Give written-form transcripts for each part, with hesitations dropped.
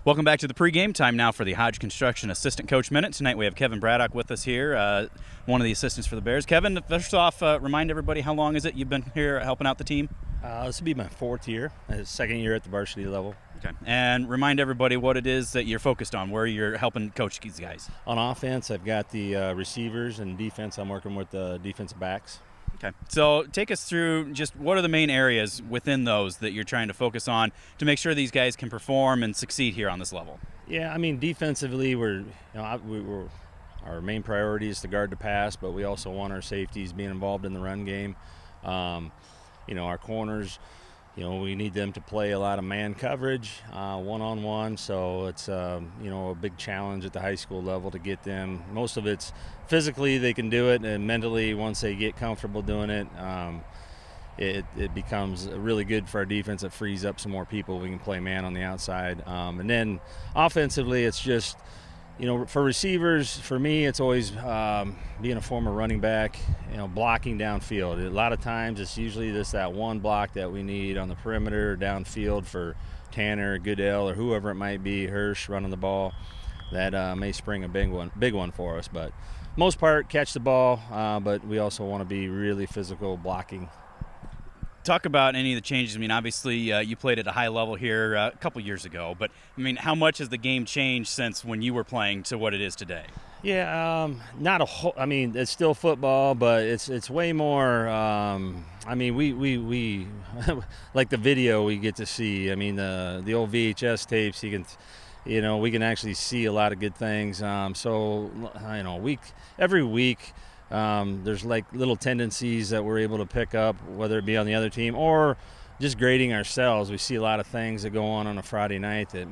Welcome back to the pregame. Time now for the Hodge Construction Assistant Coach Minute. Tonight we have Kevin Braddock with us here, one of the assistants for the Bears. Kevin, first off, remind everybody, how long is it you've been here helping out the team? This will be my fourth year, second year at the varsity level. Okay. And remind everybody what it is that you're focused on, where you're helping coach these guys. On offense, I've got the receivers, and defense, I'm working with the defensive backs. Okay. So take us through just what are the main areas within those that you're trying to focus on to make sure these guys can perform and succeed here on this level? Yeah, I mean, defensively, our main priority is to guard the pass, but we also want our safeties being involved in the run game. Our corners, we need them to play a lot of man coverage, one-on-one. So it's, a big challenge at the high school level to get them. Most of it's physically they can do it, and mentally once they get comfortable doing it, it becomes really good for our defense. It frees up some more people. We can play man on the outside. And then offensively, it's just, for receivers, for me, it's always being a former running back, blocking downfield. A lot of times it's usually just that one block that we need on the perimeter or downfield for Tanner, Goodell, or whoever it might be, Hirsch running the ball. That may spring a big one for us. But most part, catch the ball, but we also want to be really physical blocking. Talk about any of the changes. I mean, obviously, you played at a high level here a couple years ago, but, I mean, how much has the game changed since when you were playing to what it is today? Yeah, not a whole. I mean, it's still football, but it's way more. We like the video we get to see. I mean, the old VHS tapes. You can, we can actually see a lot of good things. Every week. There's like little tendencies that we're able to pick up, whether it be on the other team or just grading ourselves. We see a lot of things that go on a Friday night that,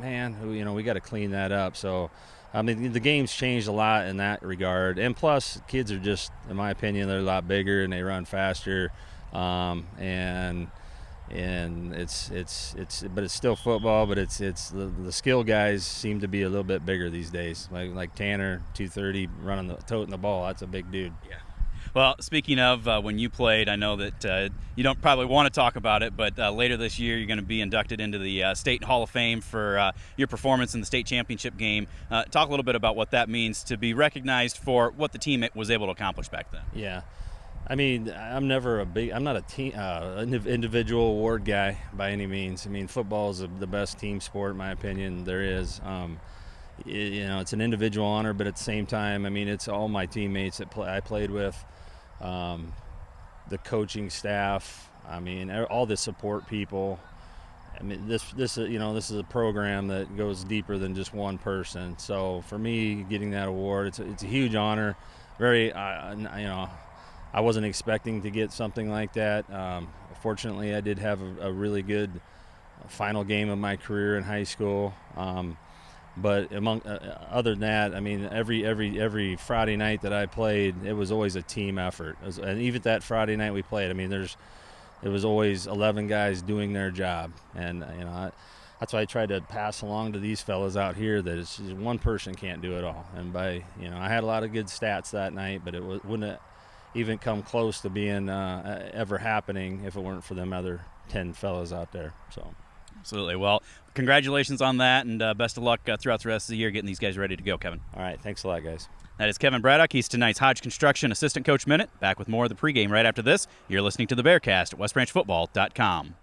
we got to clean that up. So, I mean, the game's changed a lot in that regard. And plus, kids are just, in my opinion, they're a lot bigger and they run faster. And it's still football, but it's the skill guys seem to be a little bit bigger these days. Like Tanner, 230, toting the ball. That's a big dude. Yeah. Well, speaking of when you played, I know that you don't probably want to talk about it, but later this year you're going to be inducted into the State Hall of Fame for your performance in the state championship game. Talk a little bit about what that means to be recognized for what the team was able to accomplish back then. Yeah. I mean, I'm not a team, individual award guy by any means. I mean, football is the best team sport, in my opinion, there is. It's an individual honor, but at the same time, I mean, it's all my teammates that I played with, the coaching staff. I mean, all the support people. I mean, this is a program that goes deeper than just one person. So for me, getting that award, it's a huge honor. Very, I wasn't expecting to get something like that. Fortunately, I did have a really good final game of my career in high school. But other than that, I mean, every Friday night that I played, it was always a team effort. And even that Friday night we played, I mean, it was always 11 guys doing their job. And that's why I tried to pass along to these fellas out here that it's just one person can't do it all. And I had a lot of good stats that night, but it wouldn't even come close to being ever happening if it weren't for them other 10 fellas out there. So, absolutely. Well, congratulations on that, and best of luck throughout the rest of the year getting these guys ready to go, Kevin. All right, thanks a lot, guys. That is Kevin Braddock. He's tonight's Hodge Construction Assistant Coach Minute. Back with more of the pregame right after this. You're listening to the Bearcast at westbranchfootball.com.